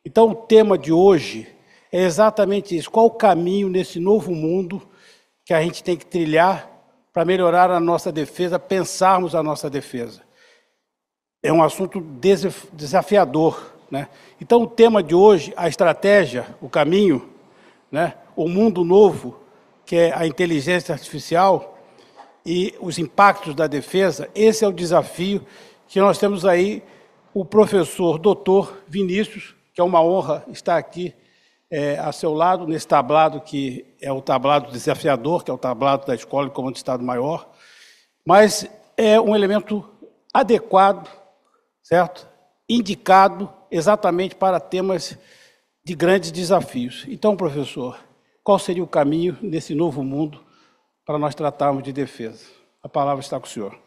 Então, o tema de hoje é exatamente isso. Qual o caminho nesse novo mundo que a gente tem que trilhar para melhorar a nossa defesa, pensarmos a nossa defesa? É um assunto desafiador, né? Então, o tema de hoje, a estratégia, o caminho, né? O mundo novo, que é a inteligência artificial e os impactos da defesa, esse é o desafio que nós temos aí o professor doutor Vinícius, que é uma honra estar aqui a seu lado, nesse tablado que é o tablado desafiador, que é o tablado da Escola de Comando de Estado-Maior, mas é um elemento adequado, certo? Indicado exatamente para temas de grandes desafios. Então, professor, qual seria o caminho nesse novo mundo para nós tratarmos de defesa? A palavra está com o senhor.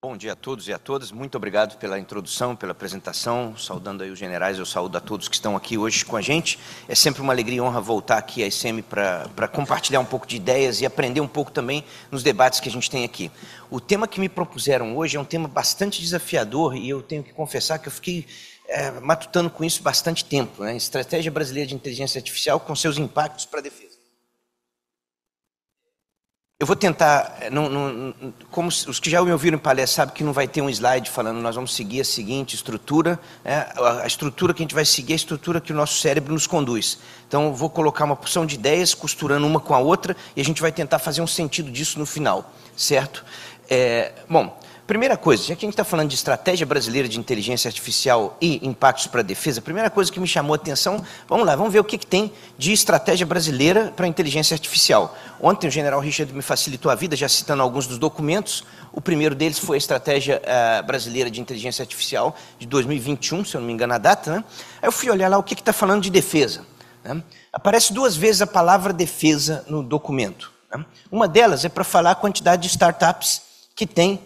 Bom dia a todos e a todas, muito obrigado pela introdução, pela apresentação, saudando aí os generais, eu saúdo a todos que estão aqui hoje com a gente. É sempre uma alegria e honra voltar aqui à ICM para compartilhar um pouco de ideias e aprender um pouco também nos debates que a gente tem aqui. O tema que me propuseram hoje é um tema bastante desafiador e eu tenho que confessar que eu fiquei matutando com isso bastante tempo, né? Estratégia Brasileira de Inteligência Artificial com seus impactos para a defesa. Eu vou tentar, como os que já me ouviram em palestra sabem que não vai ter um slide falando, nós vamos seguir a seguinte estrutura, né? A estrutura que a gente vai seguir é a estrutura que o nosso cérebro nos conduz. Então, eu vou colocar uma porção de ideias, costurando uma com a outra, e a gente vai tentar fazer um sentido disso no final, certo? Bom, primeira coisa, já que a gente está falando de estratégia brasileira de inteligência artificial e impactos para a defesa, a primeira coisa que me chamou a atenção, vamos lá, vamos ver o que tem de estratégia brasileira para a inteligência artificial. Ontem o general Richard me facilitou a vida, já citando alguns dos documentos. O primeiro deles foi a estratégia brasileira de inteligência artificial de 2021, se eu não me engano a data, né? Aí eu fui olhar lá o que está falando de defesa, né? Aparece 2 vezes a palavra defesa no documento, né? Uma delas é para falar a quantidade de startups que tem.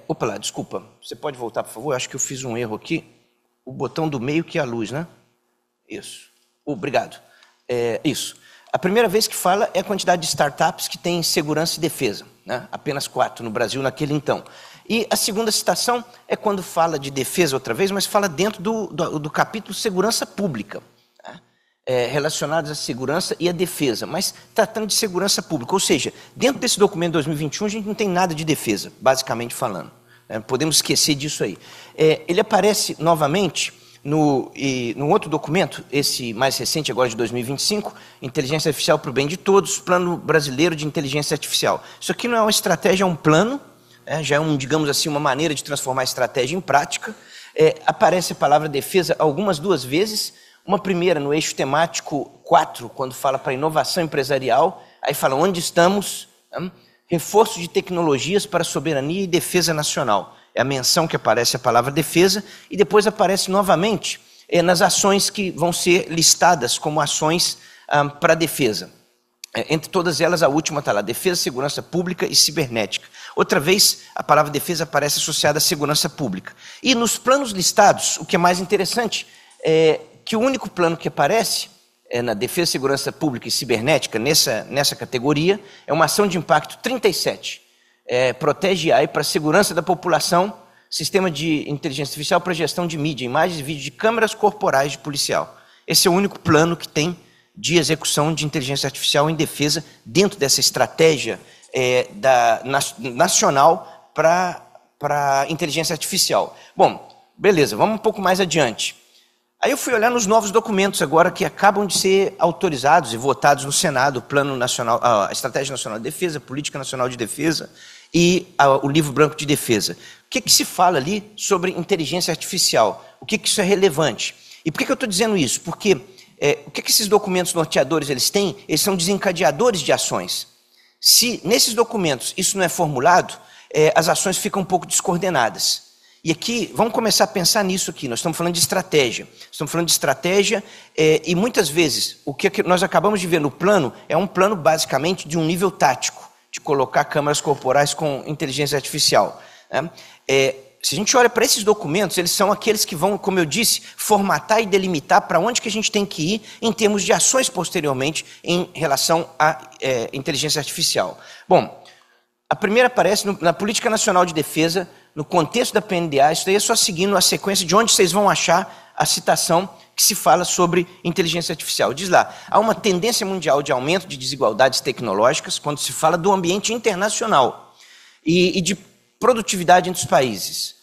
Opa lá, desculpa, você pode voltar, por favor? Acho que eu fiz um erro aqui. O botão do meio que é a luz, né? Isso. Obrigado. Isso. A primeira vez que fala é a quantidade de startups que tem segurança e defesa, né? Apenas 4 no Brasil naquele então. E a segunda citação é quando fala de defesa outra vez, mas fala dentro do capítulo segurança pública, né? Relacionados à segurança e à defesa, mas tratando de segurança pública. Ou seja, dentro desse documento de 2021 a gente não tem nada de defesa, basicamente falando. Podemos esquecer disso aí. Ele aparece novamente no outro documento, esse mais recente, agora de 2025, Inteligência Artificial para o Bem de Todos, Plano Brasileiro de Inteligência Artificial. Isso aqui não é uma estratégia, é um plano, já é digamos assim, uma maneira de transformar a estratégia em prática. Aparece a palavra defesa algumas 2 vezes, uma primeira no eixo temático 4, quando fala para inovação empresarial, aí fala onde estamos, né? Reforço de tecnologias para soberania e defesa nacional. É a menção que aparece a palavra defesa, e depois aparece novamente nas ações que vão ser listadas como ações para defesa. Entre todas elas, a última está lá, defesa, segurança pública e cibernética. Outra vez, a palavra defesa aparece associada à segurança pública. E nos planos listados, o que é mais interessante é que o único plano que aparece na defesa, segurança pública e cibernética, nessa categoria, é uma ação de impacto 37. Protege AI para a segurança da população, sistema de inteligência artificial para gestão de mídia, imagens e vídeos de câmeras corporais de policial. Esse é o único plano que tem de execução de inteligência artificial em defesa dentro dessa estratégia nacional para inteligência artificial. Bom, beleza, vamos um pouco mais adiante. Aí eu fui olhar nos novos documentos agora que acabam de ser autorizados e votados no Senado, o Plano Nacional, a Estratégia Nacional de Defesa, a Política Nacional de Defesa e o Livro Branco de Defesa. O que se fala ali sobre inteligência artificial? O que isso é relevante? E por que eu estou dizendo isso? Porque o que esses documentos norteadores eles têm? Eles são desencadeadores de ações. Se nesses documentos isso não é formulado, as ações ficam um pouco descoordenadas. E aqui, vamos começar a pensar nisso aqui, nós estamos falando de estratégia. Estamos falando de estratégia e muitas vezes o que nós acabamos de ver no plano é um plano basicamente de um nível tático, de colocar câmeras corporais com inteligência artificial, né? Se a gente olha para esses documentos, eles são aqueles que vão, como eu disse, formatar e delimitar para onde que a gente tem que ir em termos de ações posteriormente em relação à inteligência artificial. Bom, a primeira aparece na Política Nacional de Defesa, no contexto da PNDA, isso daí é só seguindo a sequência de onde vocês vão achar a citação que se fala sobre inteligência artificial. Diz lá, há uma tendência mundial de aumento de desigualdades tecnológicas quando se fala do ambiente internacional e de produtividade entre os países,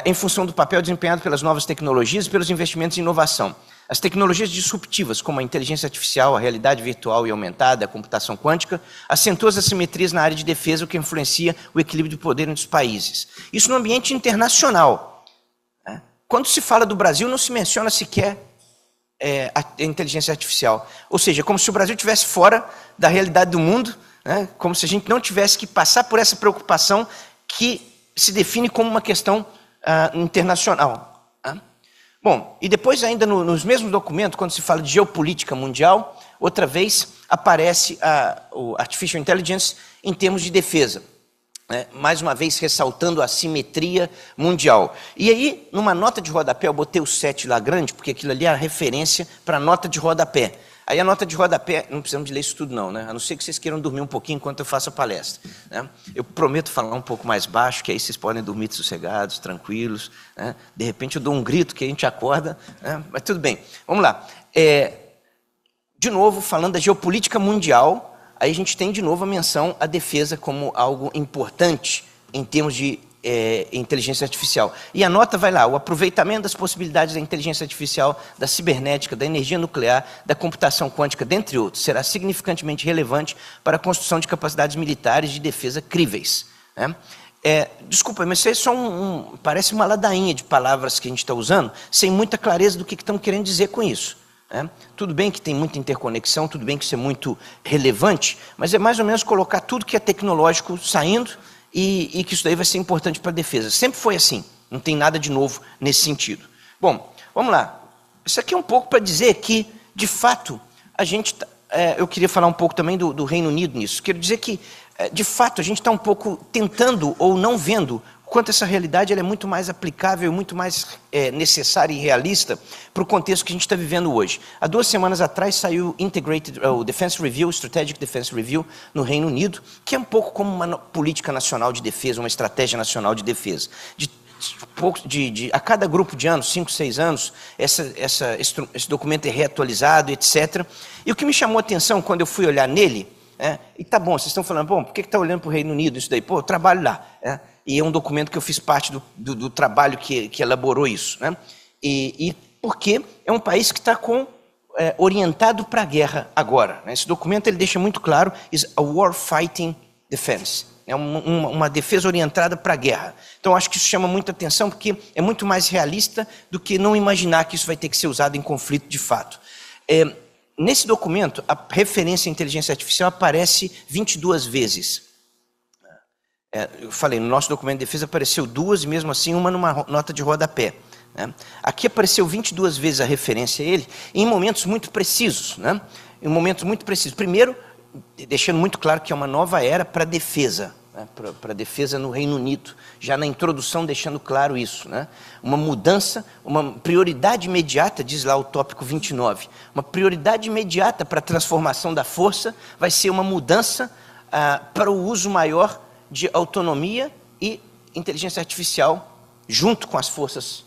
em função do papel desempenhado pelas novas tecnologias e pelos investimentos em inovação. As tecnologias disruptivas, como a inteligência artificial, a realidade virtual e aumentada, a computação quântica, acentuam as assimetrias na área de defesa, o que influencia o equilíbrio de poder entre os países. Isso no ambiente internacional. Quando se fala do Brasil, não se menciona sequer a inteligência artificial. Ou seja, como se o Brasil estivesse fora da realidade do mundo, né? Como se a gente não tivesse que passar por essa preocupação que se define como uma questão internacional. Bom, e depois ainda nos mesmos documentos, quando se fala de geopolítica mundial, outra vez aparece o Artificial Intelligence em termos de defesa. Mais uma vez ressaltando a assimetria mundial. E aí, numa nota de rodapé, eu botei o 7 lá grande, porque aquilo ali é a referência para a nota de rodapé. Aí a nota de rodapé, não precisamos de ler isso tudo não, né? A não ser que vocês queiram dormir um pouquinho enquanto eu faço a palestra, né? Eu prometo falar um pouco mais baixo, que aí vocês podem dormir sossegados, tranquilos, né? De repente eu dou um grito que a gente acorda, né? Mas tudo bem, vamos lá. De novo, falando da geopolítica mundial, aí a gente tem de novo a menção à defesa como algo importante em termos de inteligência artificial. E a nota vai lá, o aproveitamento das possibilidades da inteligência artificial, da cibernética, da energia nuclear, da computação quântica, dentre outros, será significantemente relevante para a construção de capacidades militares de defesa críveis. Né? Desculpa, mas isso é só parece uma ladainha de palavras que a gente está usando, sem muita clareza do que estamos querendo dizer com isso. Tudo bem que tem muita interconexão, tudo bem que isso é muito relevante, mas é mais ou menos colocar tudo que é tecnológico saindo e que isso daí vai ser importante para a defesa. Sempre foi assim, não tem nada de novo nesse sentido. Bom, vamos lá. Isso aqui é um pouco para dizer que, de fato, a gente... eu queria falar um pouco também do Reino Unido nisso. Quero dizer que, de fato, a gente está um pouco tentando ou não vendo quanto essa realidade ela é muito mais aplicável, muito mais necessária e realista para o contexto que a gente está vivendo hoje. Há 2 semanas atrás saiu o Defense Review, Strategic Defense Review, no Reino Unido, que é um pouco como uma política nacional de defesa, uma estratégia nacional de defesa. A cada grupo de anos, 5, 6 anos, esse documento é reatualizado, etc. E o que me chamou a atenção quando eu fui olhar nele, e tá bom, vocês estão falando, bom, por que está olhando para o Reino Unido isso daí? Pô, eu trabalho lá, e é um documento que eu fiz parte do trabalho que elaborou isso, né? E porque é um país que está orientado para a guerra agora, né? Esse documento ele deixa muito claro, is a war fighting defense, é uma defesa orientada para a guerra. Então acho que isso chama muita atenção porque é muito mais realista do que não imaginar que isso vai ter que ser usado em conflito de fato. Nesse documento, a referência à inteligência artificial aparece 22 vezes. Eu falei, no nosso documento de defesa apareceu 2 e mesmo assim uma numa nota de rodapé. Né? Aqui apareceu 22 vezes a referência a ele, em momentos muito precisos. Né? Em momentos muito precisos. Primeiro, deixando muito claro que é uma nova era para a defesa, né? Para a defesa no Reino Unido. Já na introdução deixando claro isso. Né? Uma mudança, uma prioridade imediata, diz lá o tópico 29, uma prioridade imediata para a transformação da força vai ser uma mudança para o uso maior de autonomia e inteligência artificial junto com as forças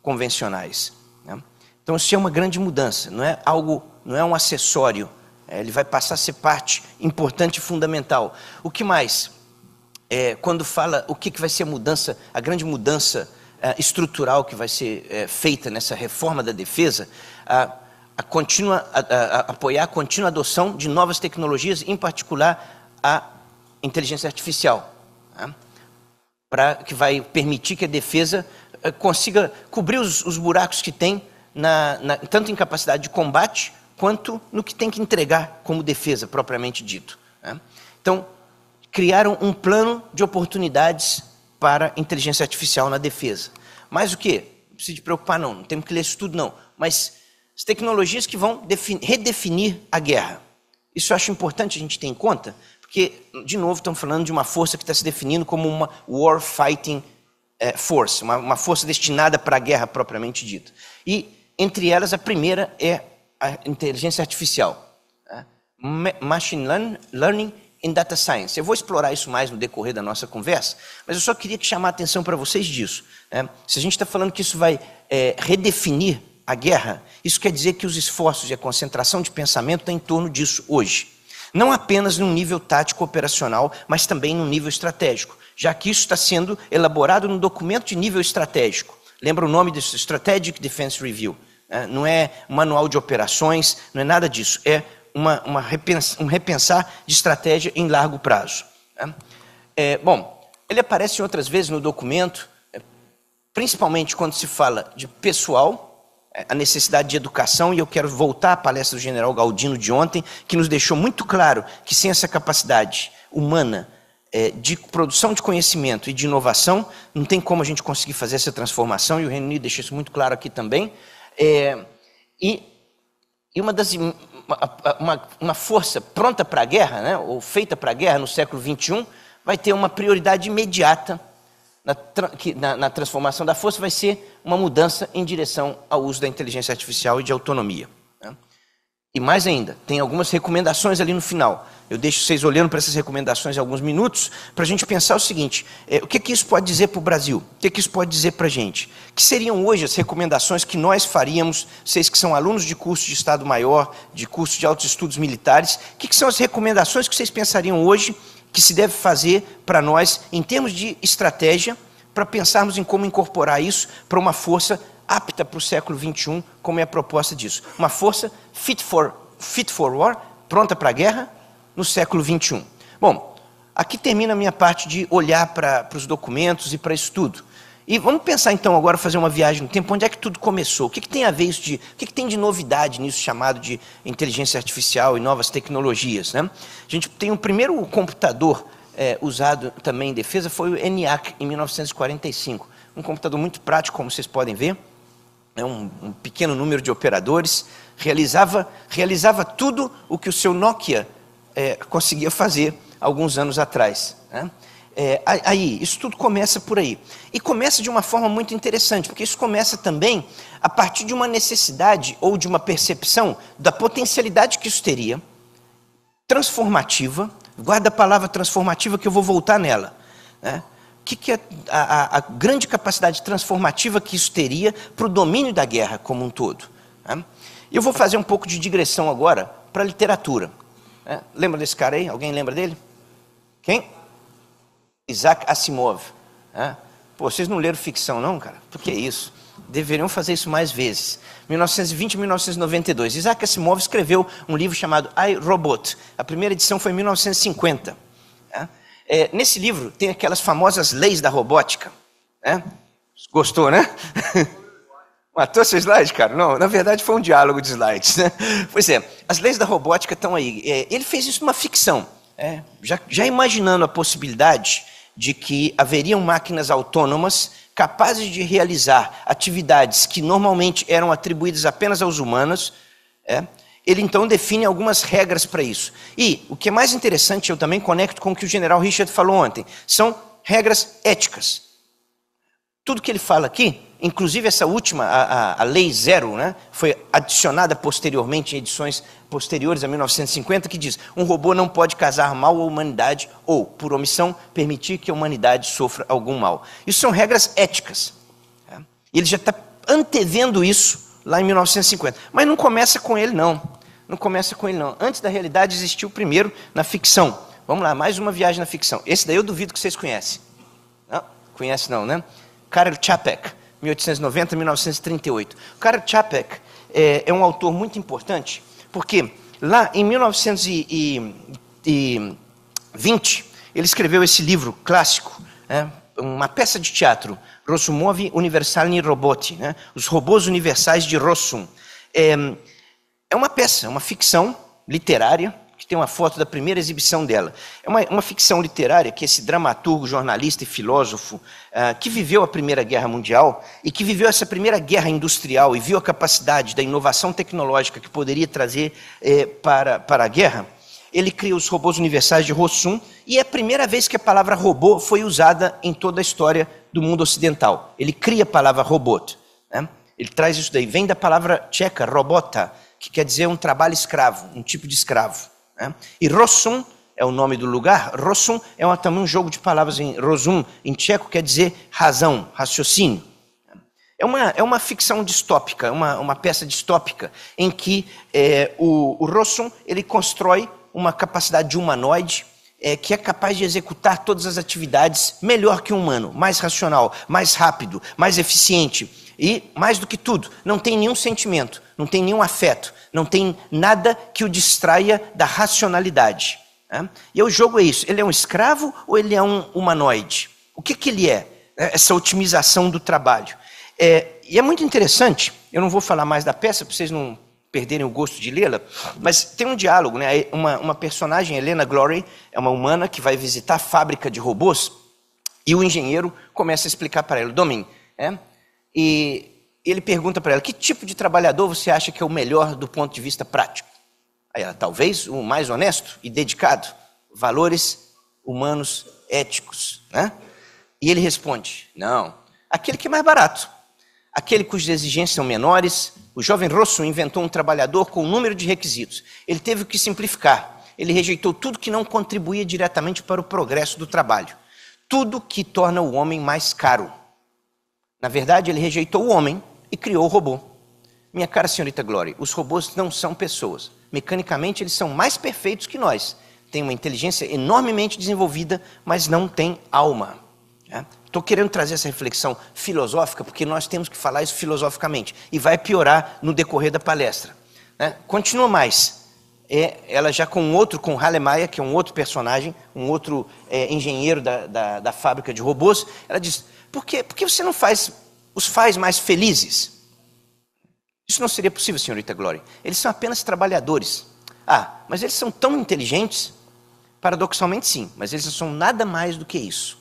convencionais. Né? Então isso é uma grande mudança, não é um acessório, ele vai passar a ser parte importante e fundamental. O que mais? Quando fala o que vai ser a mudança, a grande mudança estrutural que vai ser feita nessa reforma da defesa, apoiar a contínua adoção de novas tecnologias, em particular a inteligência artificial, né? Que vai permitir que a defesa consiga cobrir os buracos que tem, tanto em capacidade de combate, quanto no que tem que entregar como defesa, propriamente dito. Né? Então, criaram um plano de oportunidades para a inteligência artificial na defesa. Mas o quê? Não precisa te preocupar não temos que ler isso tudo não, mas as tecnologias que vão redefinir a guerra. Isso eu acho importante a gente ter em conta, porque, de novo, estamos falando de uma força que está se definindo como uma war fighting force, uma força destinada para a guerra propriamente dita. E, entre elas, a primeira é a inteligência artificial. Machine Learning em Data Science. Eu vou explorar isso mais no decorrer da nossa conversa, mas eu só queria chamar a atenção para vocês disso. Né? Se a gente está falando que isso vai redefinir a guerra, isso quer dizer que os esforços e a concentração de pensamento estão em torno disso hoje. Não apenas num nível tático operacional, mas também num nível estratégico, já que isso está sendo elaborado num documento de nível estratégico. Lembra o nome disso? Strategic Defense Review. Não é um manual de operações, não é nada disso. É um repensar de estratégia em largo prazo. Bom, ele aparece outras vezes no documento, principalmente quando se fala de pessoal, a necessidade de educação, e eu quero voltar à palestra do general Galdino de ontem, que nos deixou muito claro que sem essa capacidade humana de produção de conhecimento e de inovação, não tem como a gente conseguir fazer essa transformação, e o Reino Unido deixa isso muito claro aqui também. E uma força pronta para a guerra, né, ou feita para a guerra no século XXI, vai ter uma prioridade imediata na transformação da força, vai ser uma mudança em direção ao uso da inteligência artificial e de autonomia. Né? E mais ainda, tem algumas recomendações ali no final. Eu deixo vocês olhando para essas recomendações em alguns minutos, para a gente pensar o seguinte, o que isso pode dizer para o Brasil? O que isso pode dizer para a gente? Que seriam hoje as recomendações que nós faríamos, vocês que são alunos de curso de Estado Maior, de curso de altos estudos militares, o que são as recomendações que vocês pensariam hoje que se deve fazer para nós, em termos de estratégia, para pensarmos em como incorporar isso para uma força apta para o século XXI, como é a proposta disso. Uma força fit for war, pronta para a guerra, no século XXI. Bom, aqui termina a minha parte de olhar para os documentos e para isso tudo. E vamos pensar então agora, fazer uma viagem no tempo, onde é que tudo começou? O que tem a ver isso o que tem de novidade nisso chamado de inteligência artificial e novas tecnologias? Né? A gente tem o primeiro computador usado também em defesa, foi o ENIAC, em 1945. Um computador muito prático, como vocês podem ver. Um pequeno número de operadores, realizava tudo o que o seu Nokia conseguia fazer alguns anos atrás. Né? Aí, isso tudo começa por aí. E começa de uma forma muito interessante, porque isso começa também a partir de uma necessidade ou de uma percepção da potencialidade que isso teria, transformativa. Guarda a palavra transformativa que eu vou voltar nela. Né? O que é a grande capacidade transformativa que isso teria para o domínio da guerra como um todo. Né? Eu vou fazer um pouco de digressão agora para a literatura. Lembra desse cara aí? Alguém lembra dele? Quem? Isaac Asimov. Pô, vocês não leram ficção não, cara? Por que isso? Deveriam fazer isso mais vezes. 1920 e 1992. Isaac Asimov escreveu um livro chamado I, Robot. A primeira edição foi em 1950. Nesse livro tem aquelas famosas leis da robótica. Gostou, né? Matou seu slide, cara? Não, na verdade foi um diálogo de slides. Né? Pois é, as leis da robótica estão aí. Ele fez isso numa ficção. Já imaginando a possibilidade de que haveriam máquinas autônomas capazes de realizar atividades que normalmente eram atribuídas apenas aos humanos, ele então define algumas regras para isso. E o que é mais interessante, eu também conecto com o que o general Richard falou ontem, são regras éticas. Tudo que ele fala aqui, inclusive essa última, a Lei Zero, né, foi adicionada posteriormente em edições posteriores a 1950, que diz: um robô não pode causar mal à humanidade ou, por omissão, permitir que a humanidade sofra algum mal. Isso são regras éticas. Ele já está antevendo isso lá em 1950. Mas não começa com ele, não. Não começa com ele, não. Antes da realidade existiu primeiro na ficção. Vamos lá, mais uma viagem na ficção. Esse daí eu duvido que vocês conhecem. Não? Conhece não, né? Karel Čapek, 1890 a 1938. O Karel Čapek é um autor muito importante, porque lá em 1920, ele escreveu esse livro clássico, uma peça de teatro, Rozumowie Uniwersalni Roboty, né? Os robôs universais de Rossum. É uma peça, uma ficção literária, que tem uma foto da primeira exibição dela. É uma ficção literária que esse dramaturgo, jornalista e filósofo, que viveu a Primeira Guerra Mundial e que viveu essa primeira guerra industrial e viu a capacidade da inovação tecnológica que poderia trazer para a guerra, ele cria os robôs universais de Rossum, e é a primeira vez que a palavra robô foi usada em toda a história do mundo ocidental. Ele cria a palavra robot. Né? Ele traz isso daí, vem da palavra tcheca, robota, que quer dizer um trabalho escravo, um tipo de escravo. Né? E Rossum é o nome do lugar, rozum também um jogo de palavras em rozum, em tcheco quer dizer razão, raciocínio. É uma ficção distópica, uma peça distópica, em que o rozum ele constrói uma capacidade de humanoide que é capaz de executar todas as atividades melhor que um humano, mais racional, mais rápido, mais eficiente. E, mais do que tudo, não tem nenhum sentimento, não tem nenhum afeto, não tem nada que o distraia da racionalidade. Né? E o jogo é isso, ele é um escravo ou ele é um humanoide? O que ele é? Essa otimização do trabalho. E é muito interessante, eu não vou falar mais da peça, para vocês não perderem o gosto de lê-la, mas tem um diálogo, né? Uma personagem, Helena Glory, é uma humana que vai visitar a fábrica de robôs, e o engenheiro começa a explicar para ela, Domin, e ele pergunta para ela, que tipo de trabalhador você acha que é o melhor do ponto de vista prático? Aí ela, talvez o mais honesto e dedicado, valores humanos éticos, né? E ele responde, não, aquele que é mais barato, aquele cujas exigências são menores. O jovem Rossum inventou um trabalhador com um número de requisitos. Ele teve que simplificar. Ele rejeitou tudo que não contribuía diretamente para o progresso do trabalho. Tudo que torna o homem mais caro. Na verdade, ele rejeitou o homem e criou o robô. Minha cara senhorita Glory, os robôs não são pessoas. Mecanicamente, eles são mais perfeitos que nós. Têm uma inteligência enormemente desenvolvida, mas não têm alma. Estou querendo trazer essa reflexão filosófica, porque nós temos que falar isso filosoficamente, e vai piorar no decorrer da palestra. Continua mais. Ela já com Halemaia, que é um outro personagem, um outro engenheiro da fábrica de robôs, ela diz, por que você não os faz mais felizes? Isso não seria possível, senhorita Glory. Eles são apenas trabalhadores. Mas eles são tão inteligentes? Paradoxalmente sim, mas eles não são nada mais do que isso.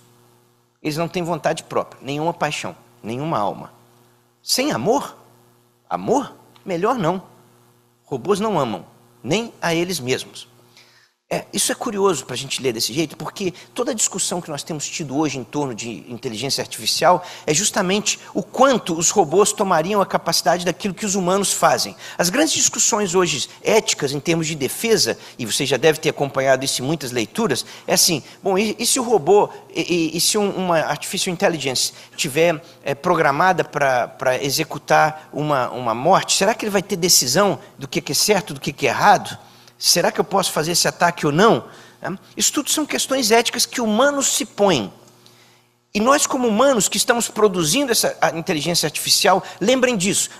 Eles não têm vontade própria, nenhuma paixão, nenhuma alma. Sem amor? Amor? Melhor não. Robôs não amam, nem a eles mesmos. Isso é curioso para a gente ler desse jeito, porque toda a discussão que nós temos tido hoje em torno de inteligência artificial é justamente o quanto os robôs tomariam a capacidade daquilo que os humanos fazem. As grandes discussões hoje éticas em termos de defesa, e você já deve ter acompanhado isso em muitas leituras, é assim, bom, e se o robô, e se uma artificial intelligence estiver programada para executar uma morte, será que ele vai ter decisão do que é certo, do que é errado? Será que eu posso fazer esse ataque ou não? Isso tudo são questões éticas que humanos se põem. E nós, como humanos que estamos produzindo essa inteligência artificial, lembrem disso.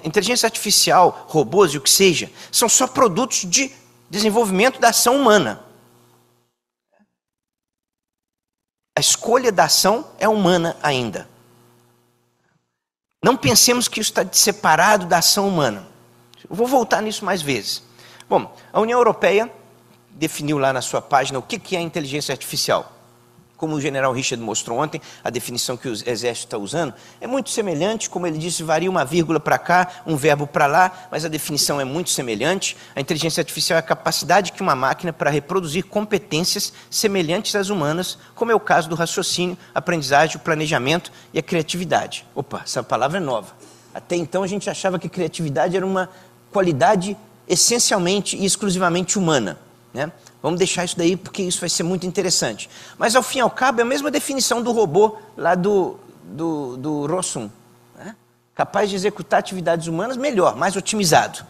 Inteligência artificial, robôs e o que seja, são só produtos de desenvolvimento da ação humana. A escolha da ação é humana ainda. Não pensemos que isso está separado da ação humana. Eu vou voltar nisso mais vezes. Bom, a União Europeia definiu lá na sua página o que é inteligência artificial. Como o general Richard mostrou ontem, a definição que o exército está usando é muito semelhante, como ele disse, varia uma vírgula para cá, um verbo para lá, mas a definição é muito semelhante. A inteligência artificial é a capacidade que uma máquina para reproduzir competências semelhantes às humanas, como é o caso do raciocínio, aprendizagem, o planejamento e a criatividade. Opa, essa palavra é nova. Até então a gente achava que criatividade era uma qualidade essencialmente e exclusivamente humana, né? Vamos deixar isso daí porque isso vai ser muito interessante. Mas ao fim e ao cabo é a mesma definição do robô lá do Rossum, né? Capaz de executar atividades humanas melhor, mais otimizado.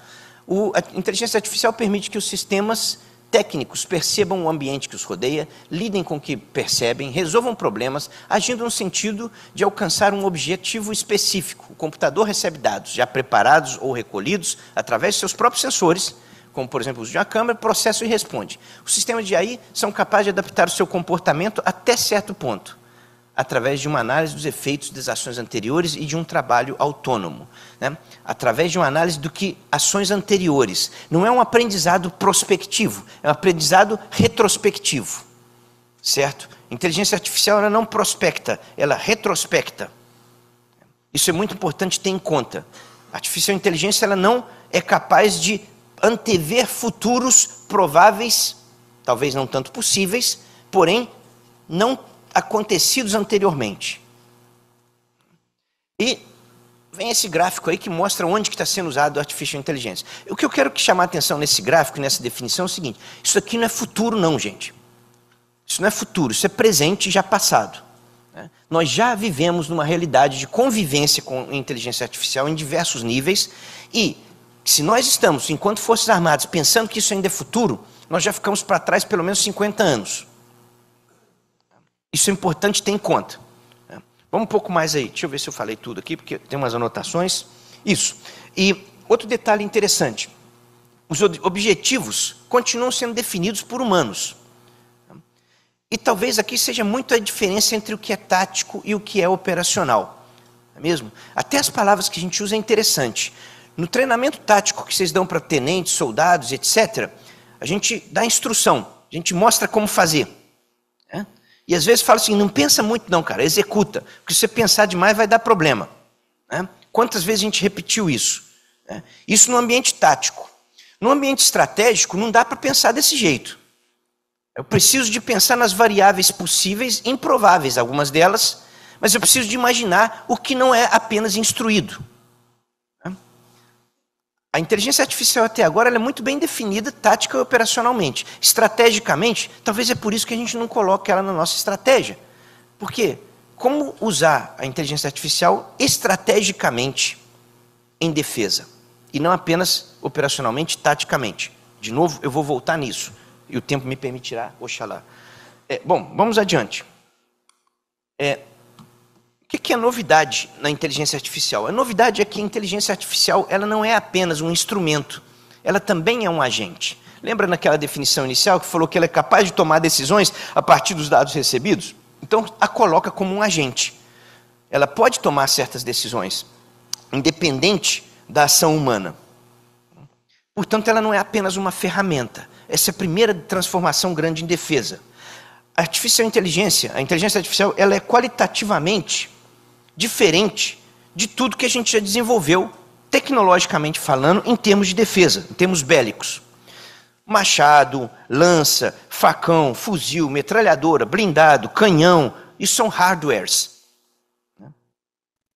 A inteligência artificial permite que os sistemas técnicos percebam o ambiente que os rodeia, lidem com o que percebem, resolvam problemas, agindo no sentido de alcançar um objetivo específico. O computador recebe dados já preparados ou recolhidos através de seus próprios sensores, como, por exemplo, o uso de uma câmera, processa e responde. Os sistemas de AI são capazes de adaptar o seu comportamento até certo ponto, através de uma análise dos efeitos das ações anteriores e de um trabalho autônomo, né? Através de uma análise do que ações anteriores. Não é um aprendizado prospectivo, é um aprendizado retrospectivo, certo? Inteligência artificial ela não prospecta, ela retrospecta. Isso é muito importante ter em conta. A artificial inteligência ela não é capaz de antever futuros prováveis, talvez não tanto possíveis, porém não acontecidos anteriormente. E vem esse gráfico aí que mostra onde que está sendo usado a Artificial Intelligence. O que eu quero chamar a atenção nesse gráfico, nessa definição, é o seguinte: isso aqui não é futuro não, gente. Isso não é futuro, isso é presente e já passado. Nós já vivemos numa realidade de convivência com a inteligência artificial em diversos níveis, e se nós estamos, enquanto Forças Armadas, pensando que isso ainda é futuro, nós já ficamos para trás pelo menos 50 anos. Isso é importante ter em conta. Vamos um pouco mais aí, deixa eu ver se eu falei tudo aqui, porque tem umas anotações. Isso. E outro detalhe interessante: os objetivos continuam sendo definidos por humanos. E talvez aqui seja muito a diferença entre o que é tático e o que é operacional. Não é mesmo? Até as palavras que a gente usa é interessante. No treinamento tático que vocês dão para tenentes, soldados, etc., a gente dá instrução, a gente mostra como fazer. Né? E às vezes fala assim: não pensa muito não, cara, executa. Porque se você pensar demais vai dar problema. Né? Quantas vezes a gente repetiu isso? Né? Isso no ambiente tático. No ambiente estratégico não dá para pensar desse jeito. Eu preciso de pensar nas variáveis possíveis, improváveis, algumas delas, mas eu preciso de imaginar o que não é apenas instruído. A inteligência artificial até agora ela é muito bem definida, tática e operacionalmente. Estrategicamente, talvez é por isso que a gente não coloca ela na nossa estratégia. Por quê? Como usar a inteligência artificial estrategicamente em defesa, e não apenas operacionalmente, taticamente. De novo, eu vou voltar nisso. E o tempo me permitirá, oxalá. Bom, vamos adiante. O que é novidade na inteligência artificial? A novidade é que a inteligência artificial ela não é apenas um instrumento, ela também é um agente. Lembra naquela definição inicial que falou que ela é capaz de tomar decisões a partir dos dados recebidos? Então, a coloca como um agente. Ela pode tomar certas decisões, independente da ação humana. Portanto, ela não é apenas uma ferramenta. Essa é a primeira transformação grande em defesa. A inteligência artificial, ela é qualitativamente diferente de tudo que a gente já desenvolveu, tecnologicamente falando, em termos de defesa, em termos bélicos. Machado, lança, facão, fuzil, metralhadora, blindado, canhão, isso são hardwares.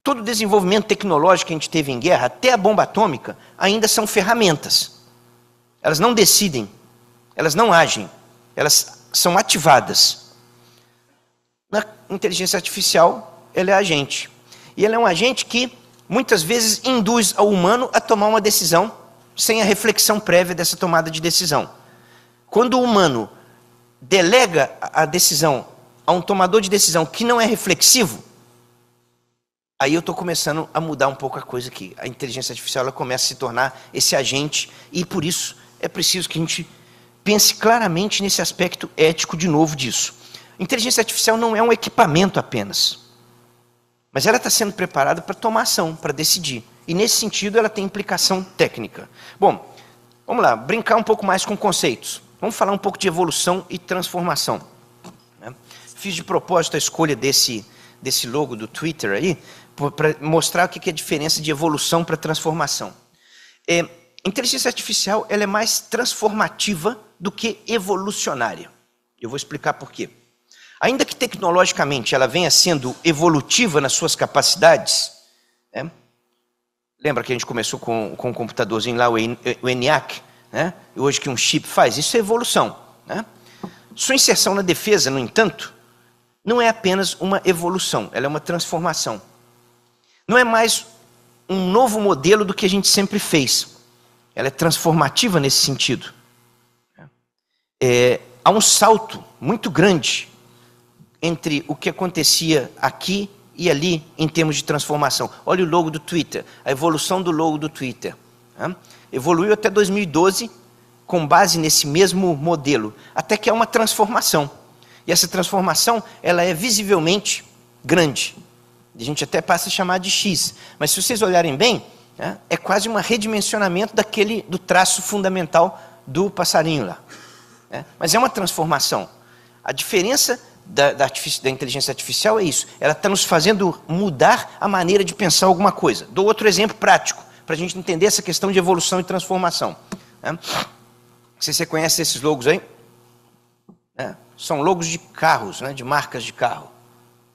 Todo o desenvolvimento tecnológico que a gente teve em guerra, até a bomba atômica, ainda são ferramentas. Elas não decidem, elas não agem, elas são ativadas. Na inteligência artificial, ela é agente. E ela é um agente que, muitas vezes, induz ao humano a tomar uma decisão sem a reflexão prévia dessa tomada de decisão. Quando o humano delega a decisão a um tomador de decisão que não é reflexivo, aí eu estou começando a mudar um pouco a coisa aqui. A inteligência artificial ela começa a se tornar esse agente, e por isso é preciso que a gente pense claramente nesse aspecto ético de novo disso. A inteligência artificial não é um equipamento apenas, mas ela está sendo preparada para tomar ação, para decidir. E nesse sentido ela tem implicação técnica. Bom, vamos lá, brincar um pouco mais com conceitos. Vamos falar um pouco de evolução e transformação. Fiz de propósito a escolha desse logo do Twitter aí, para mostrar o que é a diferença de evolução para transformação. A inteligência artificial ela é mais transformativa do que evolucionária. Eu vou explicar por quê. Ainda que tecnologicamente ela venha sendo evolutiva nas suas capacidades, lembra que a gente começou com um computadorzinho lá, o ENIAC, e hoje que um chip faz, isso é evolução. Sua inserção na defesa, no entanto, não é apenas uma evolução, ela é uma transformação. Não é mais um novo modelo do que a gente sempre fez. Ela é transformativa nesse sentido. Há um salto muito grande entre o que acontecia aqui e ali em termos de transformação. Olha o logo do Twitter, a evolução do logo do Twitter. Evoluiu até 2012 com base nesse mesmo modelo, até que há uma transformação. E essa transformação ela é visivelmente grande. A gente até passa a chamar de X. Mas se vocês olharem bem, é quase um redimensionamento do traço fundamental do passarinho lá. Mas é uma transformação. A diferença da inteligência artificial é isso. Ela está nos fazendo mudar a maneira de pensar alguma coisa. Dou outro exemplo prático, para a gente entender essa questão de evolução e transformação. Não sei se você conhece esses logos aí. São logos de carros, de marcas de carro.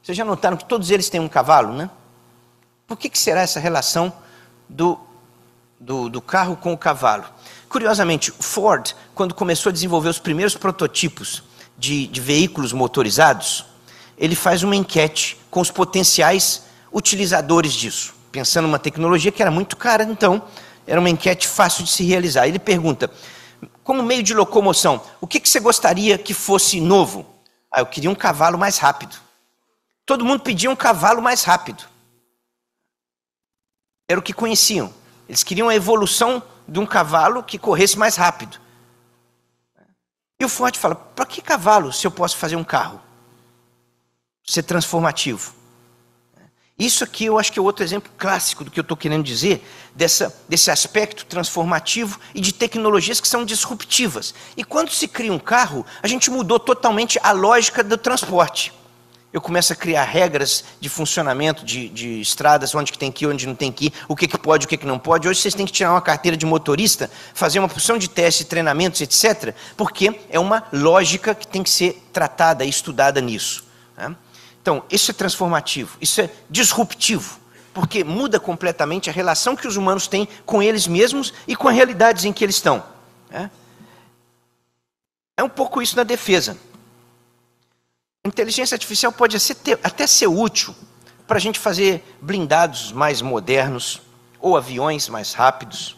Vocês já notaram que todos eles têm um cavalo, né? Por que será essa relação do carro com o cavalo? Curiosamente, o Ford, quando começou a desenvolver os primeiros prototipos de veículos motorizados, ele faz uma enquete com os potenciais utilizadores disso, pensando numa tecnologia que era muito cara, então era uma enquete fácil de se realizar. Ele pergunta, como meio de locomoção, o que você gostaria que fosse novo? Eu queria um cavalo mais rápido. Todo mundo pedia um cavalo mais rápido. Era o que conheciam. Eles queriam a evolução de um cavalo que corresse mais rápido. E o Ford fala, para que cavalo se eu posso fazer um carro? Ser transformativo. Isso aqui eu acho que é outro exemplo clássico do que eu estou querendo dizer, desse aspecto transformativo e de tecnologias que são disruptivas. E quando se cria um carro, a gente mudou totalmente a lógica do transporte. Eu começo a criar regras de funcionamento de estradas, onde que tem que ir, onde não tem que ir, o que pode, o que não pode. Hoje vocês têm que tirar uma carteira de motorista, fazer uma porção de testes, treinamentos, etc., porque é uma lógica que tem que ser tratada e estudada nisso. Né? Então, isso é transformativo, isso é disruptivo, porque muda completamente a relação que os humanos têm com eles mesmos e com as realidades em que eles estão. Né? É um pouco isso na defesa. A inteligência artificial pode até ser útil para a gente fazer blindados mais modernos ou aviões mais rápidos.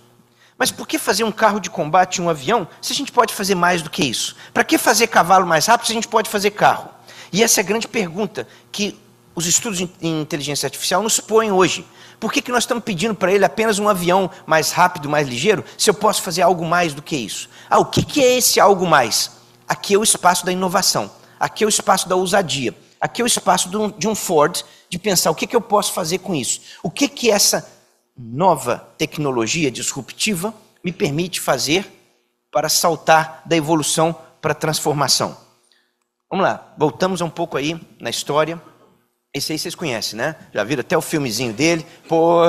Mas por que fazer um carro de combate e um avião se a gente pode fazer mais do que isso? Para que fazer cavalo mais rápido se a gente pode fazer carro? E essa é a grande pergunta que os estudos em inteligência artificial nos põem hoje. Por que nós estamos pedindo para ele apenas um avião mais rápido, mais ligeiro, se eu posso fazer algo mais do que isso? O que é esse algo mais? Aqui é o espaço da inovação. Aqui é o espaço da ousadia. Aqui é o espaço de um Ford, de pensar o que eu posso fazer com isso. O que essa nova tecnologia disruptiva me permite fazer para saltar da evolução para a transformação. Vamos lá, voltamos um pouco aí na história. Esse aí vocês conhecem, né? Já viram até o filmezinho dele. Pô...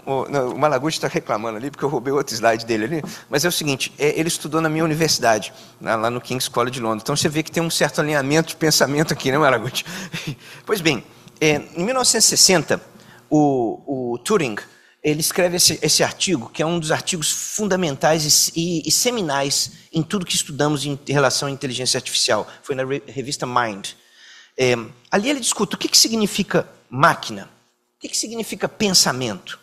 O Malaguti está reclamando ali, porque eu roubei outro slide dele ali. Mas é o seguinte, ele estudou na minha universidade, lá no King's College de Londres. Então você vê que tem um certo alinhamento de pensamento aqui, né, Malaguti? Pois bem, em 1960, o Turing, ele escreve esse artigo, que é um dos artigos fundamentais e seminais em tudo que estudamos em relação à inteligência artificial. Foi na revista Mind. Ali ele discute o que significa máquina, o que significa pensamento.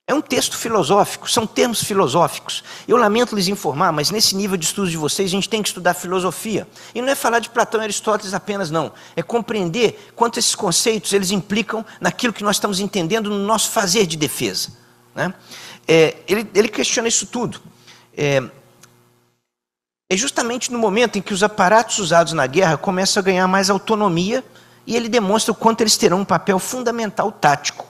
É um texto filosófico, são termos filosóficos. Eu lamento lhes informar, mas nesse nível de estudo de vocês, a gente tem que estudar filosofia. E não é falar de Platão e Aristóteles apenas, não. É compreender quanto esses conceitos eles implicam naquilo que nós estamos entendendo no nosso fazer de defesa. Né? Ele questiona isso tudo. É justamente no momento em que os aparatos usados na guerra começam a ganhar mais autonomia e ele demonstra o quanto eles terão um papel fundamental tático.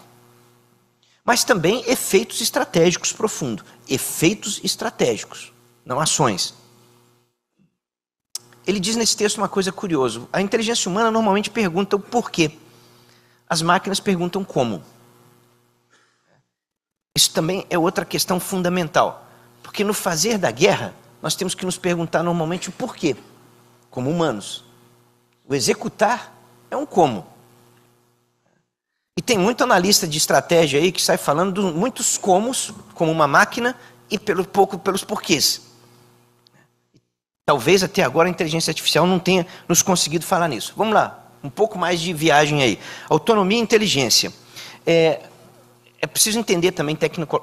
Mas também efeitos estratégicos profundos. Efeitos estratégicos, não ações. Ele diz nesse texto uma coisa curiosa. A inteligência humana normalmente pergunta o porquê. As máquinas perguntam como. Isso também é outra questão fundamental. Porque no fazer da guerra, nós temos que nos perguntar normalmente o porquê, como humanos. O executar é um como. E tem muito analista de estratégia aí que sai falando de muitos comos, como uma máquina, e pouco pelos porquês. Talvez até agora a inteligência artificial não tenha nos conseguido falar nisso. Vamos lá, um pouco mais de viagem aí. Autonomia e inteligência. É preciso entender também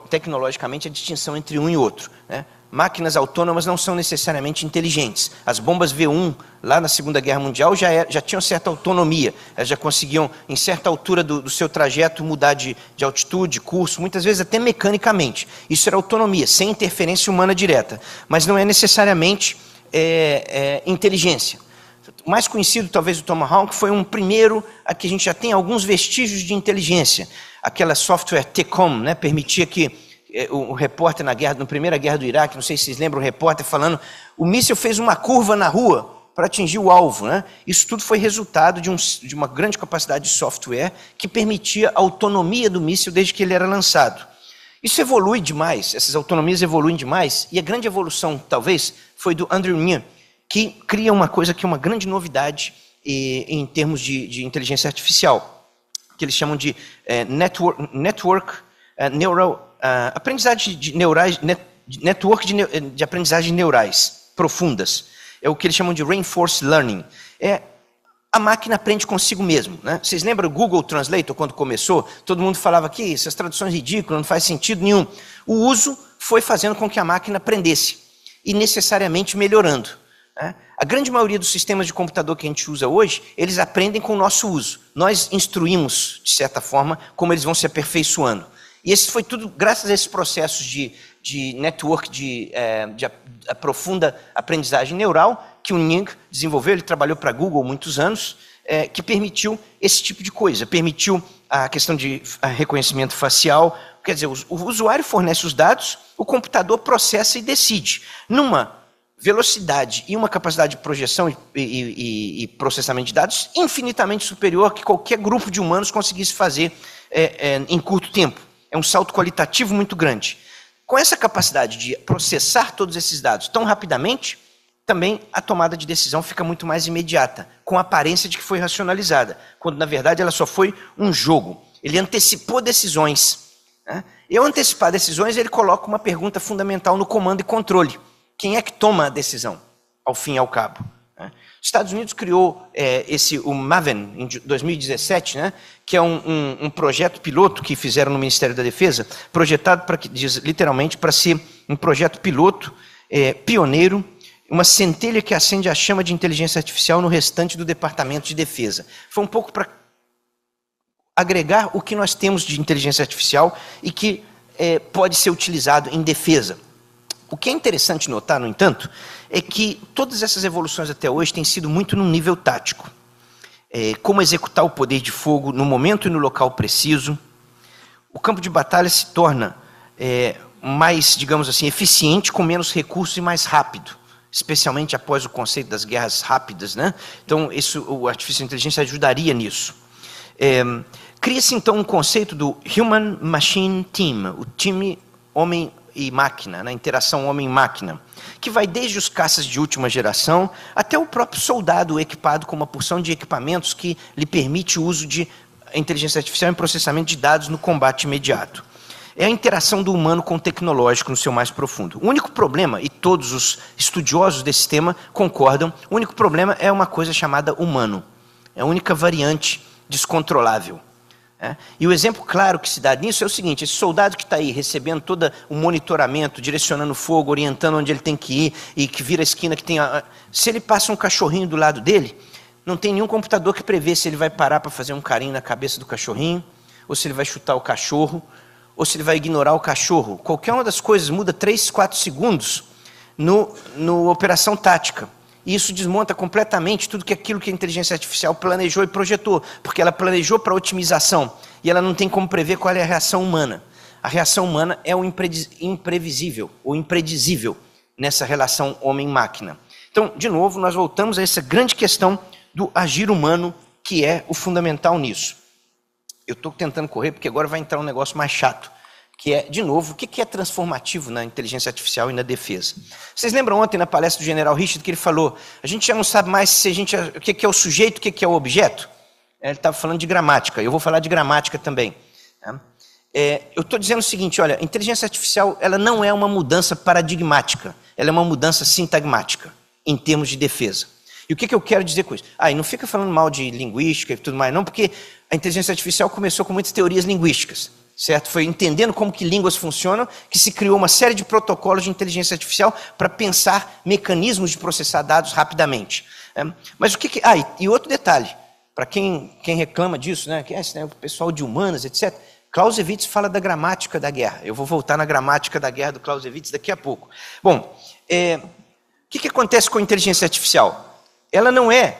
tecnologicamente a distinção entre um e outro. Né? Máquinas autônomas não são necessariamente inteligentes. As bombas V1, lá na Segunda Guerra Mundial, já tinham certa autonomia. Elas já conseguiam, em certa altura do seu trajeto, mudar de altitude, curso, muitas vezes até mecanicamente. Isso era autonomia, sem interferência humana direta. Mas não é necessariamente inteligência. O mais conhecido, talvez, do Tomahawk, foi um primeiro a que a gente já tem alguns vestígios de inteligência. Aquela software TECOM, né, permitia que o repórter na Primeira Guerra do Iraque, não sei se vocês lembram, o repórter falando, o míssil fez uma curva na rua para atingir o alvo. Né? Isso tudo foi resultado de uma grande capacidade de software que permitia a autonomia do míssil desde que ele era lançado. Isso evolui demais, essas autonomias evoluem demais, e a grande evolução, talvez, foi do Andrew Neil, que cria uma coisa que é uma grande novidade em termos de inteligência artificial, que eles chamam de aprendizagem de neurais, network de aprendizagem neurais profundas. É o que eles chamam de reinforced learning. A máquina aprende consigo mesmo, né? Vocês lembram o Google Translator quando começou? Todo mundo falava que essas traduções ridículas, não faz sentido nenhum. O uso foi fazendo com que a máquina aprendesse e necessariamente melhorando, né? A grande maioria dos sistemas de computador que a gente usa hoje, eles aprendem com o nosso uso. Nós instruímos, de certa forma, como eles vão se aperfeiçoando. E esse foi tudo graças a esses processos de network, de profunda aprendizagem neural, que o Ning desenvolveu. Ele trabalhou para a Google há muitos anos, que permitiu esse tipo de coisa. Permitiu a questão de reconhecimento facial. Quer dizer, o usuário fornece os dados, o computador processa e decide. Numa velocidade e uma capacidade de projeção e processamento de dados infinitamente superior que qualquer grupo de humanos conseguisse fazer em curto tempo. É um salto qualitativo muito grande. Com essa capacidade de processar todos esses dados tão rapidamente, também a tomada de decisão fica muito mais imediata, com a aparência de que foi racionalizada, quando na verdade ela só foi um jogo. Ele antecipou decisões, né? E ao antecipar decisões, ele coloca uma pergunta fundamental no comando e controle. Quem é que toma a decisão, ao fim e ao cabo? Os Estados Unidos criou o Maven em 2017, né, que é um projeto piloto que fizeram no Ministério da Defesa, projetado literalmente para ser um projeto piloto, pioneiro, uma centelha que acende a chama de inteligência artificial no restante do Departamento de Defesa. Foi um pouco para agregar o que nós temos de inteligência artificial e que pode ser utilizado em defesa. O que é interessante notar, no entanto, é que todas essas evoluções até hoje têm sido muito no nível tático. Como executar o poder de fogo no momento e no local preciso. O campo de batalha se torna mais, digamos assim, eficiente, com menos recursos e mais rápido, especialmente após o conceito das guerras rápidas, né? Então, o artifício de inteligência ajudaria nisso. Cria-se, então, um conceito do Human Machine Team, o time homem e máquina, na interação homem-máquina, que vai desde os caças de última geração até o próprio soldado equipado com uma porção de equipamentos que lhe permite o uso de inteligência artificial em processamento de dados no combate imediato. É a interação do humano com o tecnológico no seu mais profundo. O único problema, e todos os estudiosos desse tema concordam, o único problema é uma coisa chamada humano. É a única variante descontrolável. E o exemplo claro que se dá nisso é o seguinte: esse soldado que está aí recebendo todo o monitoramento, direcionando o fogo, orientando onde ele tem que ir, e que vira a esquina que tem... Se ele passa um cachorrinho do lado dele, não tem nenhum computador que prevê se ele vai parar para fazer um carinho na cabeça do cachorrinho, ou se ele vai chutar o cachorro, ou se ele vai ignorar o cachorro. Qualquer uma das coisas muda 3, 4 segundos no operação tática. E isso desmonta completamente tudo aquilo que a inteligência artificial planejou e projetou, porque ela planejou para otimização, e ela não tem como prever qual é a reação humana. A reação humana é o imprevisível, ou impredizível, nessa relação homem-máquina. Então, de novo, nós voltamos a essa grande questão do agir humano, que é o fundamental nisso. Eu estou tentando correr, porque agora vai entrar um negócio mais chato, que é, de novo, o que é transformativo na inteligência artificial e na defesa. Vocês lembram ontem na palestra do general Richard que ele falou, a gente já não sabe mais se o que é o sujeito, o que é o objeto? Ele estava falando de gramática, eu vou falar de gramática também. Eu estou dizendo o seguinte, olha, a inteligência artificial ela não é uma mudança paradigmática, ela é uma mudança sintagmática, em termos de defesa. E o que eu quero dizer com isso? E não fica falando mal de linguística e tudo mais, não, porque a inteligência artificial começou com muitas teorias linguísticas. Certo? Foi entendendo como que línguas funcionam que se criou uma série de protocolos de inteligência artificial para pensar mecanismos de processar dados rapidamente. Mas o que... e outro detalhe, para quem reclama disso, né, o pessoal de humanas, etc., Clausewitz fala da gramática da guerra. Eu vou voltar na gramática da guerra do Clausewitz daqui a pouco. Bom, o que acontece com a inteligência artificial? Ela não é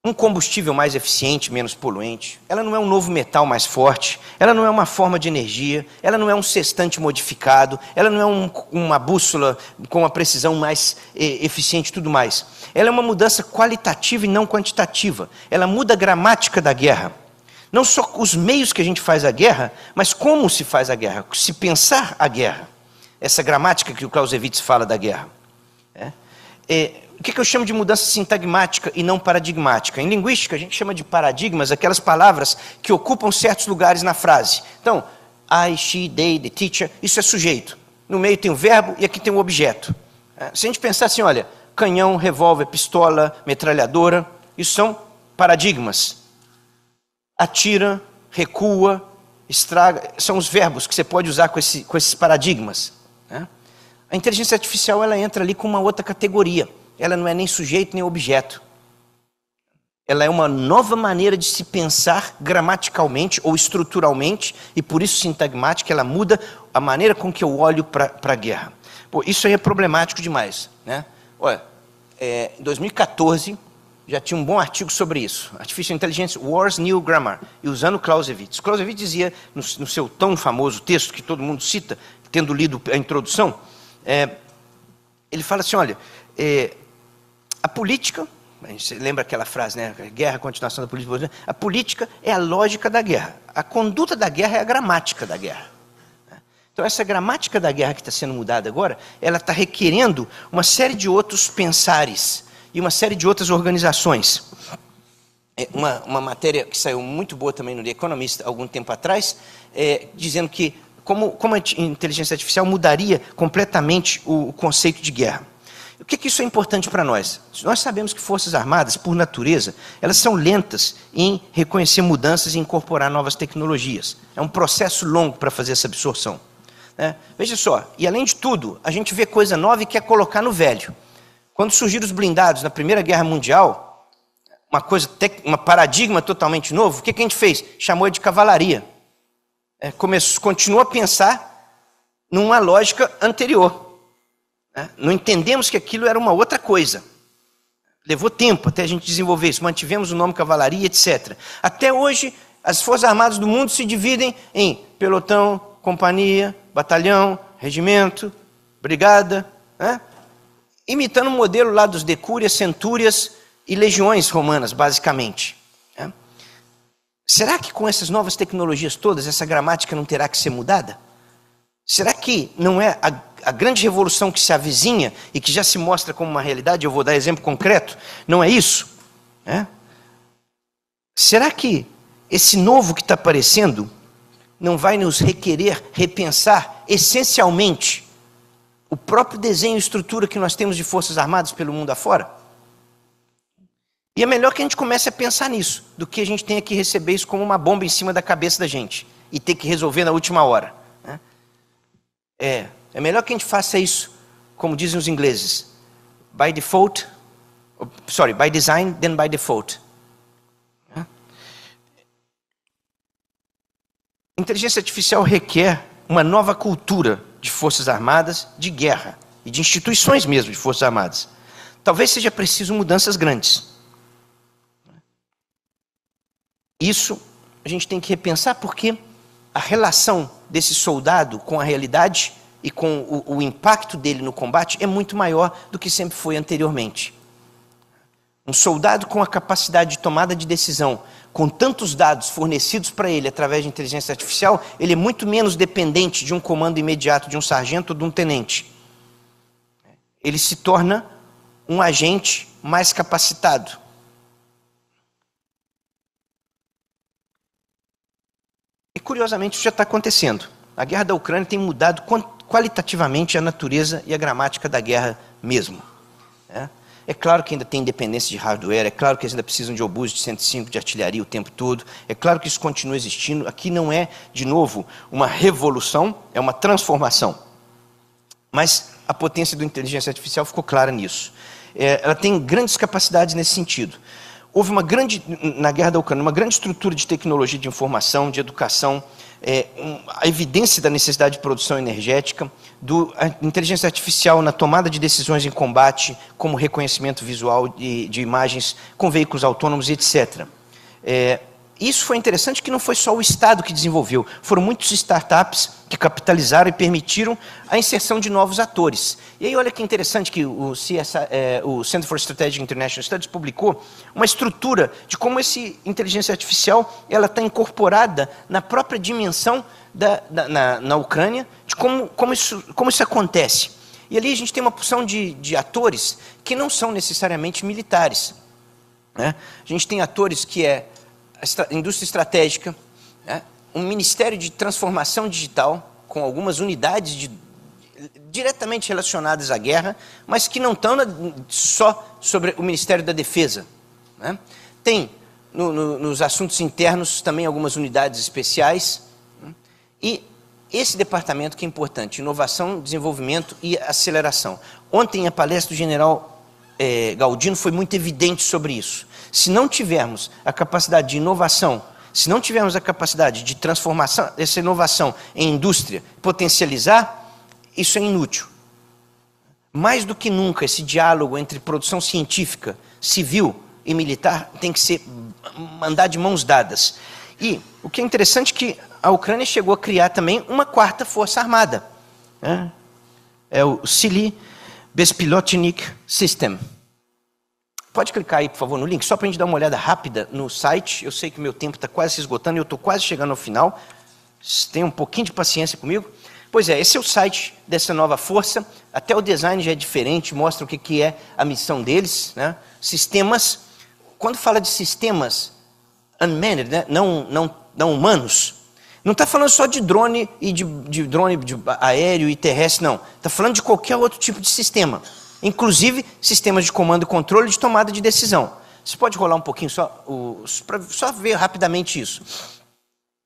um combustível mais eficiente, menos poluente. Ela não é um novo metal mais forte. Ela não é uma forma de energia. Ela não é um sextante modificado. Ela não é uma bússola com uma precisão mais eficiente e tudo mais. Ela é uma mudança qualitativa e não quantitativa. Ela muda a gramática da guerra. Não só os meios que a gente faz a guerra, mas como se faz a guerra. Se pensar a guerra. Essa gramática que o Clausewitz fala da guerra. O que eu chamo de mudança sintagmática e não paradigmática? Em linguística, a gente chama de paradigmas aquelas palavras que ocupam certos lugares na frase. Então, I, she, they, the teacher, isso é sujeito. No meio tem o verbo e aqui tem o objeto. Se a gente pensar assim, olha, canhão, revólver, pistola, metralhadora, isso são paradigmas. Atira, recua, estraga, são os verbos que você pode usar com esses paradigmas. A inteligência artificial ela entra ali com uma outra categoria. Ela não é nem sujeito nem objeto. Ela é uma nova maneira de se pensar gramaticalmente ou estruturalmente, e por isso sintagmática, ela muda a maneira com que eu olho para a guerra. Pô, isso aí é problemático demais, né? Olha, em 2014 já tinha um bom artigo sobre isso. Artificial Intelligence, War's New Grammar, e usando Clausewitz. Clausewitz dizia, no seu tão famoso texto que todo mundo cita, tendo lido a introdução, ele fala assim, olha, a política, você lembra aquela frase, né? Guerra, continuação da política. A política é a lógica da guerra. A conduta da guerra é a gramática da guerra. Então, essa gramática da guerra que está sendo mudada agora, ela está requerendo uma série de outros pensares e uma série de outras organizações. Uma matéria que saiu muito boa também no The Economist, algum tempo atrás, dizendo que como a inteligência artificial mudaria completamente o conceito de guerra. O que isso é importante para nós? Nós sabemos que forças armadas, por natureza, elas são lentas em reconhecer mudanças e incorporar novas tecnologias. É um processo longo para fazer essa absorção. Veja só, e além de tudo, a gente vê coisa nova e quer colocar no velho. Quando surgiram os blindados na Primeira Guerra Mundial, uma paradigma totalmente novo, o que a gente fez? Chamou de cavalaria. Continuou a pensar numa lógica anterior. Não entendemos que aquilo era uma outra coisa. Levou tempo até a gente desenvolver isso. Mantivemos o nome cavalaria, etc. Até hoje, as Forças Armadas do mundo se dividem em pelotão, companhia, batalhão, regimento, brigada, imitando o modelo lá dos decúrias, centúrias e legiões romanas, basicamente. Será que com essas novas tecnologias todas, essa gramática não terá que ser mudada? Será que não é a grande revolução que se avizinha e que já se mostra como uma realidade? Eu vou dar exemplo concreto. Não é isso? Será que esse novo que está aparecendo não vai nos requerer repensar essencialmente o próprio desenho e estrutura que nós temos de forças armadas pelo mundo afora? E é melhor que a gente comece a pensar nisso, do que a gente tenha que receber isso como uma bomba em cima da cabeça da gente e ter que resolver na última hora. É melhor que a gente faça isso, como dizem os ingleses, by design than by default. Inteligência artificial requer uma nova cultura de forças armadas, de guerra e de instituições mesmo de forças armadas. Talvez seja preciso mudanças grandes. Isso a gente tem que repensar porque a relação desse soldado com a realidade e com o impacto dele no combate é muito maior do que sempre foi anteriormente. Um soldado com a capacidade de tomada de decisão, com tantos dados fornecidos para ele através de inteligência artificial, ele é muito menos dependente de um comando imediato de um sargento ou de um tenente. Ele se torna um agente mais capacitado. E curiosamente isso já está acontecendo. A guerra da Ucrânia tem mudado qualitativamente a natureza e a gramática da guerra mesmo. É claro que ainda tem dependência de hardware, é claro que eles ainda precisam de obus de 105 de artilharia o tempo todo, é claro que isso continua existindo. Aqui não é, de novo, uma revolução, é uma transformação. Mas a potência da inteligência artificial ficou clara nisso. Ela tem grandes capacidades nesse sentido. Houve na guerra da Ucrânia, uma grande estrutura de tecnologia de informação, de educação, a evidência da necessidade de produção energética, a inteligência artificial na tomada de decisões em combate, como reconhecimento visual de imagens com veículos autônomos, etc. Isso foi interessante que não foi só o Estado que desenvolveu, foram muitas startups que capitalizaram e permitiram a inserção de novos atores. E aí olha que interessante que o Center for Strategic International Studies publicou uma estrutura de como essa inteligência artificial está incorporada na própria dimensão na Ucrânia, de como isso acontece. E ali a gente tem uma porção de atores que não são necessariamente militares, né? A gente tem atores que é a indústria estratégica, né? Um ministério de transformação digital, com algumas unidades diretamente relacionadas à guerra, mas que não estão só sobre o Ministério da Defesa, né? Tem nos assuntos internos também algumas unidades especiais, né? E esse departamento que é importante, inovação, desenvolvimento e aceleração. Ontem a palestra do general Galdino foi muito evidente sobre isso. Se não tivermos a capacidade de inovação, se não tivermos a capacidade de transformação dessa inovação em indústria, potencializar, isso é inútil. Mais do que nunca, esse diálogo entre produção científica, civil e militar tem que andar de mãos dadas. E o que é interessante é que a Ucrânia chegou a criar também uma quarta força armada, né? É o Sili Bespilotnik System. Pode clicar aí, por favor, no link, só para a gente dar uma olhada rápida no site. Eu sei que o meu tempo está quase se esgotando e eu estou quase chegando ao final. Tenha um pouquinho de paciência comigo. Pois é, esse é o site dessa nova força. Até o design já é diferente, mostra o que é a missão deles, né? Sistemas. Quando fala de sistemas unmanned, né? não humanos, não está falando só de drone e de drone aéreo e terrestre, não. Está falando de qualquer outro tipo de sistema. Inclusive sistemas de comando e controle de tomada de decisão. Você pode rolar um pouquinho para só ver rapidamente isso.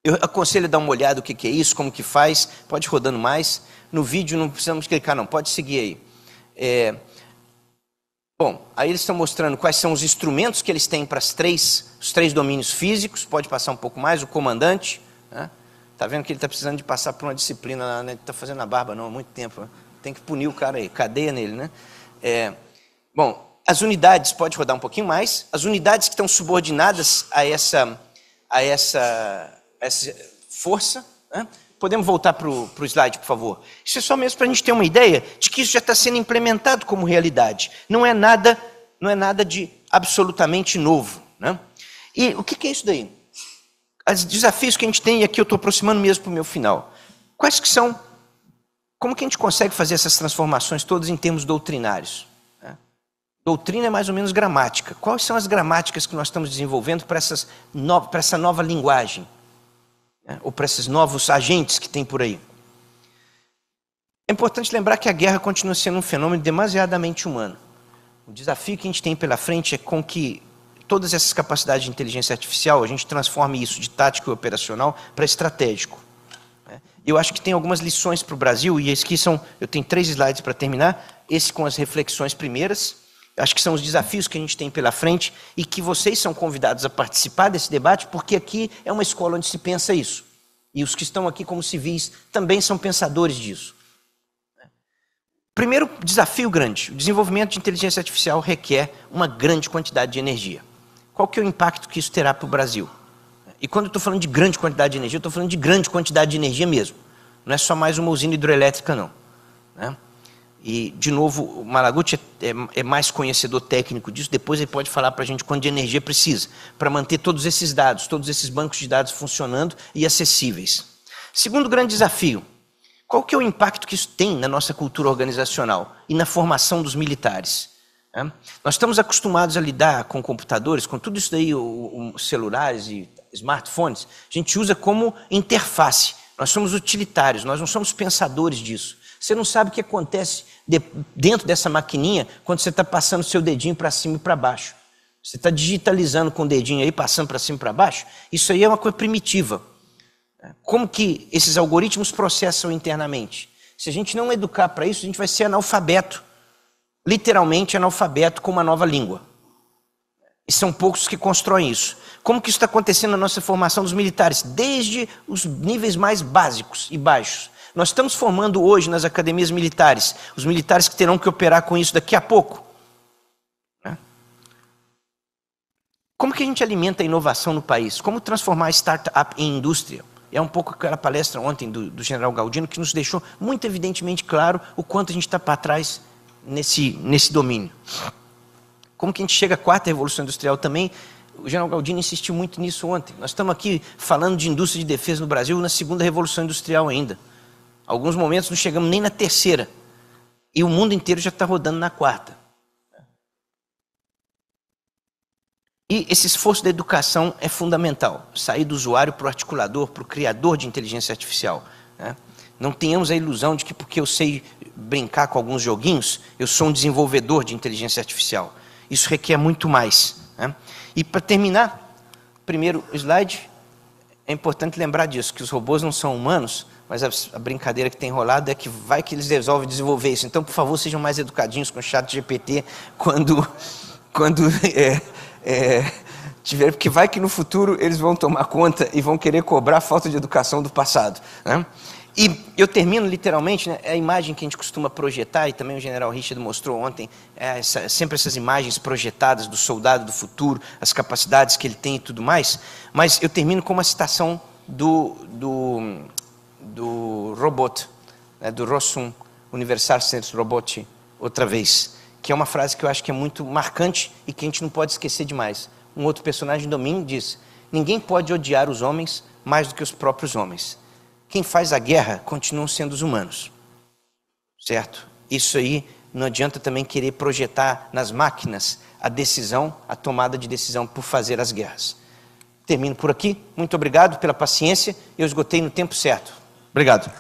Eu aconselho a dar uma olhada o que é isso, como que faz. Pode ir rodando mais. No vídeo não precisamos clicar não, pode seguir aí. Bom, aí eles estão mostrando quais são os instrumentos que eles têm para os três domínios físicos. Pode passar um pouco mais, o comandante, né? Tá vendo que ele está precisando de passar por uma disciplina lá, né? Ele está fazendo a barba não há muito tempo, né? Tem que punir o cara aí, cadeia nele, né? Bom, as unidades, pode rodar um pouquinho mais, as unidades que estão subordinadas a essa força, né? Podemos voltar para o slide, por favor. Isso é só mesmo para a gente ter uma ideia de que isso já está sendo implementado como realidade. Não é nada de absolutamente novo, né? E o que é isso daí? Os desafios que a gente tem, e aqui eu estou aproximando mesmo para o meu final. Quais que são? Como que a gente consegue fazer essas transformações todas em termos doutrinários? Doutrina é mais ou menos gramática. Quais são as gramáticas que nós estamos desenvolvendo para essa nova linguagem? Ou para esses novos agentes que tem por aí? É importante lembrar que a guerra continua sendo um fenômeno demasiadamente humano. O desafio que a gente tem pela frente é com que todas essas capacidades de inteligência artificial, a gente transforme isso de tático e operacional para estratégico. Eu acho que tem algumas lições para o Brasil, e aqui eu tenho 3 slides para terminar, esse com as reflexões primeiras. Acho que são os desafios que a gente tem pela frente e que vocês são convidados a participar desse debate, porque aqui é uma escola onde se pensa isso. E os que estão aqui como civis também são pensadores disso. Primeiro desafio grande, o desenvolvimento de inteligência artificial requer uma grande quantidade de energia. Qual que é o impacto que isso terá para o Brasil? E quando eu estou falando de grande quantidade de energia, eu estou falando de grande quantidade de energia mesmo. Não é só mais uma usina hidroelétrica, não, né? E, de novo, o Malaguti é mais conhecedor técnico disso, depois ele pode falar para a gente quanto de energia precisa, para manter todos esses dados, todos esses bancos de dados funcionando e acessíveis. Segundo grande desafio, qual que é o impacto que isso tem na nossa cultura organizacional e na formação dos militares? Nós estamos acostumados a lidar com computadores, com tudo isso daí, celulares e smartphones, a gente usa como interface. Nós somos utilitários, nós não somos pensadores disso. Você não sabe o que acontece dentro dessa maquininha quando você está passando seu dedinho para cima e para baixo. Você está digitalizando com o dedinho aí, passando para cima e para baixo. Isso aí é uma coisa primitiva. Como que esses algoritmos processam internamente? Se a gente não educar para isso, a gente vai ser analfabeto. Literalmente analfabeto com uma nova língua. E são poucos que constroem isso. Como que isso está acontecendo na nossa formação dos militares? Desde os níveis mais básicos e baixos. Nós estamos formando hoje nas academias militares, os militares que terão que operar com isso daqui a pouco. Como que a gente alimenta a inovação no país? Como transformar a startup em indústria? É um pouco aquela palestra ontem do general Galdino que nos deixou muito evidentemente claro o quanto a gente está para trás nesse domínio. Como que a gente chega à 4ª Revolução Industrial também? O general Galdino insistiu muito nisso ontem. Nós estamos aqui falando de indústria de defesa no Brasil na 2ª Revolução Industrial ainda. Alguns momentos não chegamos nem na 3ª. E o mundo inteiro já está rodando na quarta. E esse esforço da educação é fundamental. Sair do usuário para o articulador, para o criador de inteligência artificial. Né? Não tenhamos a ilusão de que porque eu sei brincar com alguns joguinhos, eu sou um desenvolvedor de inteligência artificial. Isso requer muito mais. Né? E para terminar, primeiro slide, é importante lembrar disso, que os robôs não são humanos, mas a brincadeira que tem rolado é que vai que eles resolvem desenvolver isso. Então, por favor, sejam mais educadinhos com o ChatGPT quando tiver, porque vai que no futuro eles vão tomar conta e vão querer cobrar a falta de educação do passado. Né? E eu termino literalmente, né, a imagem que a gente costuma projetar, e também o general Richard mostrou ontem, sempre essas imagens projetadas do soldado do futuro, as capacidades que ele tem e tudo mais, mas eu termino com uma citação do robot, né, do Rossum Universal Sense Robot, outra vez, que é uma frase que eu acho que é muito marcante e que a gente não pode esquecer demais. Um outro personagem do Min diz: ninguém pode odiar os homens mais do que os próprios homens. Quem faz a guerra continuam sendo os humanos. Certo? Isso aí não adianta também querer projetar nas máquinas a decisão, a tomada de decisão por fazer as guerras. Termino por aqui. Muito obrigado pela paciência. Eu esgotei no tempo certo. Obrigado.